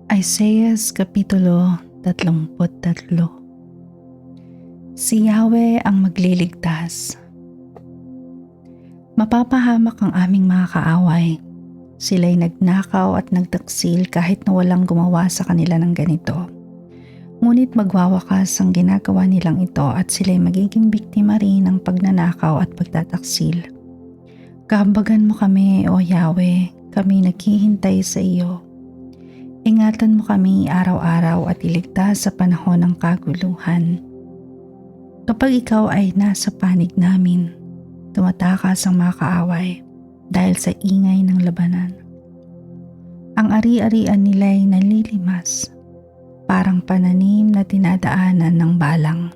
Isaias Kapitulo 33. Si Yahweh ang magliligtas. Mapapahamak ang aming mga kaaway. Sila'y nagnakaw at nagtaksil kahit na walang gumawa sa kanila ng ganito. Ngunit magwawakas ang ginagawa nilang ito at sila'y magiging biktima rin ng pagnanakaw at pagtataksil. Kahambagan mo kami, O Yahweh, kami naghihintay sa iyo. Ingatan mo kami araw-araw at iligtas sa panahon ng kaguluhan. Kapag ikaw ay nasa panig namin, tumatakas ang mga kaaway dahil sa ingay ng labanan. Ang ari-arian nila'y nalilimas, parang pananim na dinadaanan ng balang.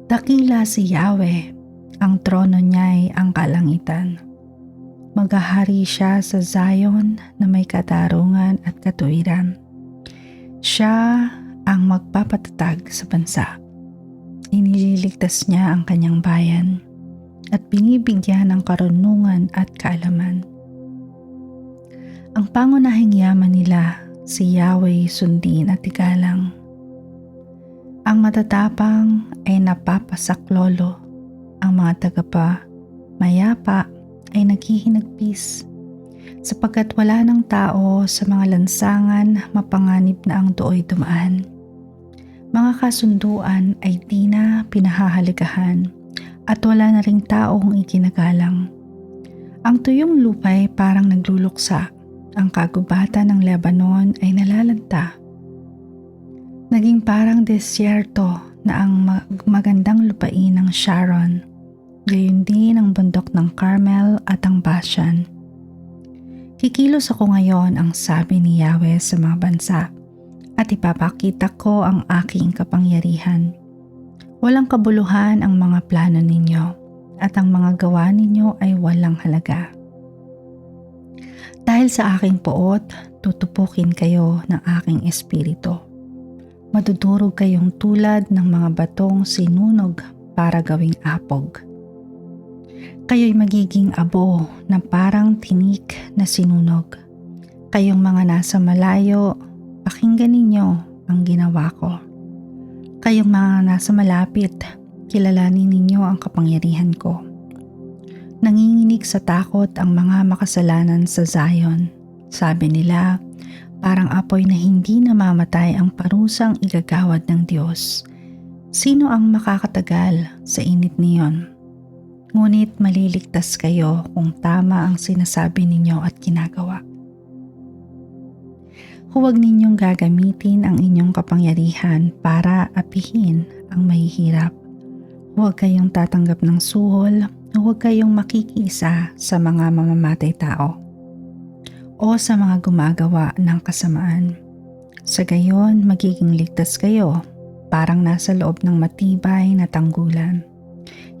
Dakila si Yahweh, ang trono niya'y ang kalangitan. Maghahari siya sa Zion na may katarungan at katuwiran. Siya ang magpapatatag sa bansa. Inililigtas niya ang kanyang bayan at binibigyan ng karunungan at kaalaman. Ang pangunahing yaman nila si Yahweh sundin at igalang. Ang matatapang ay napapasaklolo, ang mga tagapa mayapa ay naghihinagpis, sapagkat wala ng tao sa mga lansangan mapanganib na ang dooy dumaan. Mga kasunduan ay di na pinahahalagahan at wala na ring taong ikinagalang. Ang tuyong lupa'y parang nagluluksa, ang kagubatan ng Lebanon ay nalalanta. Naging parang desyerto na ang magandang lupain ng Sharon, gayon din ang bundok ng Carmel at ang Bashan. Kikilos ako ngayon, ang sabi ni Yahweh sa mga bansa, at ipapakita ko ang aking kapangyarihan. Walang kabuluhan ang mga plano ninyo, at ang mga gawa ninyo ay walang halaga. Dahil sa aking poot, tutupukin kayo ng aking espiritu. Madudurog kayong tulad ng mga batong sinunog para gawing apog. Kayo'y magiging abo na parang tinik na sinunog. Kayong mga nasa malayo, pakinggan ninyo ang ginawa ko. Kayong mga nasa malapit, kilalanin ninyo ang kapangyarihan ko. Nanginginig sa takot ang mga makasalanan sa Zion. Sabi nila, parang apoy na hindi namamatay ang parusang igagawad ng Diyos. Sino ang makakatagal sa init niyon? Ngunit maliligtas kayo kung tama ang sinasabi ninyo at ginagawa. Huwag ninyong gagamitin ang inyong kapangyarihan para apihin ang mahihirap. Huwag kayong tatanggap ng suhol, huwag kayong makikiisa sa mga mamamatay tao o sa mga gumagawa ng kasamaan. Sa gayon, magiging ligtas kayo, parang nasa loob ng matibay na tanggulan.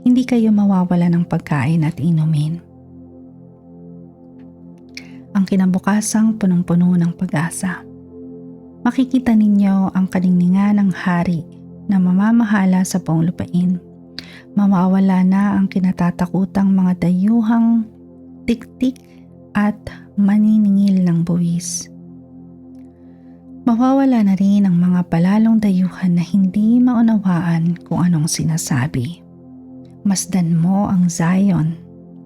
Hindi kayo mawawala ng pagkain at inumin. Ang kinabukasang punong-puno ng pag-asa. Makikita ninyo ang kaningningan ng hari na mamamahala sa buong lupain. Mawawala na ang kinatatakutang mga dayuhang tik-tik at maniningil ng buwis. Mawawala na rin ang mga palalong dayuhan na hindi maunawaan kung anong sinasabi. Masdan mo ang Zion,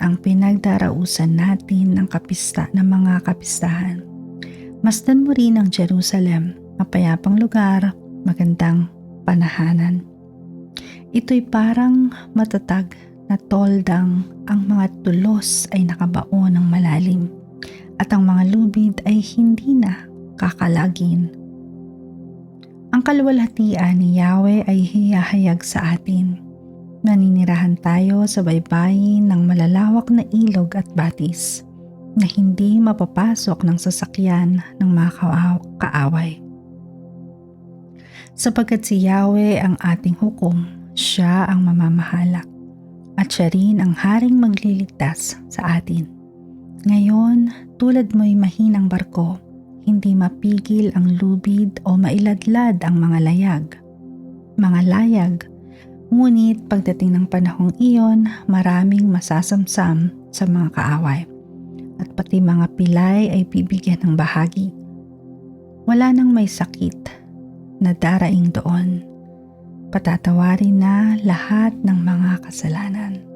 ang pinagdarausan natin ng mga kapistahan. Masdan mo rin ang Jerusalem, mapayapang lugar, magandang panahanan. Ito'y parang matatag na toldang, ang mga tulos ay nakabaon ng malalim, at ang mga lubid ay hindi na kakalagin. Ang kaluwalhatian ni Yahweh ay hihahayag sa atin. Naninirahan tayo sa baybayin ng malalawak na ilog at batis na hindi mapapasok ng sasakyan ng mga kaaway. Sapagkat si Yahweh ang ating hukom, siya ang mamamahala at siya rin ang haring magliligtas sa atin. Ngayon, tulad mo'y mahinang barko, hindi mapigil ang lubid o mailadlad ang mga layag. Ngunit pagdating ng panahong iyon, maraming masasamsam sa mga kaaway at pati mga pilay ay bibigyan ng bahagi. Wala nang may sakit na daraing doon. Patatawarin na lahat ng mga kasalanan.